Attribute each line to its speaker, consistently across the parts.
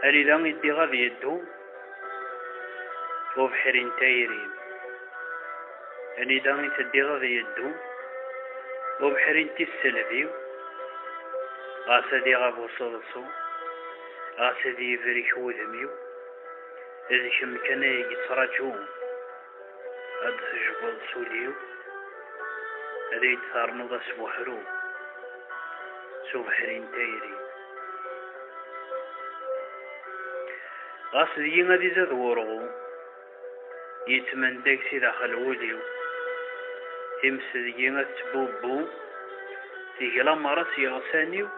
Speaker 1: أريد أن يدي غادي يدو وبحر تايري، أريد أن يتدي غادي يدو وبحر تسلبي، غاسدي غابو صلصو، غاسدي يفريك وذميو، إذا كان يتراجو هاد تجبل سوليو، أريد ثارنو ذا سبوحرو سو بحر تايري. غاسدي غادي زاد ورغو يتمندك سي داخل وليو، تمسدي غتبوبو تيجلا مرس يغسانيو،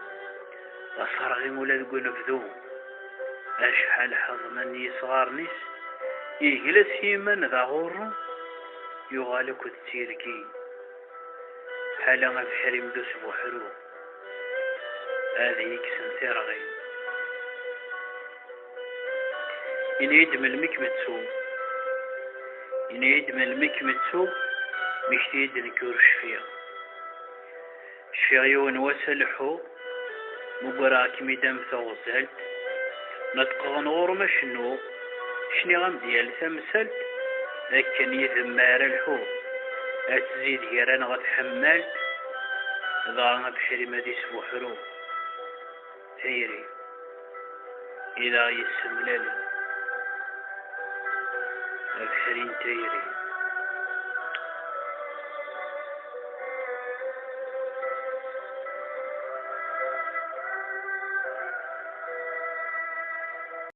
Speaker 1: غصرغي مولا ذو نبذو أشحال حظما يصغار نيس يجلس يمن ذا غورو يغالك التيركي حالا بحر مدوس بوحرو هذه يكسن ثيرغي إن يدم المكمتسو، إن يدم المكمتسو مشتيد نكور شفيا شفيا وسلحو مقراك ميدام ثوزلت نتقغن غور مشنو شني غام ديال تمثلت لكن يذمار الحو أتزيد جيران غتحملت ضاعنا بحري مدي سبوحرو تيري إذا يسملل بحرين تيري.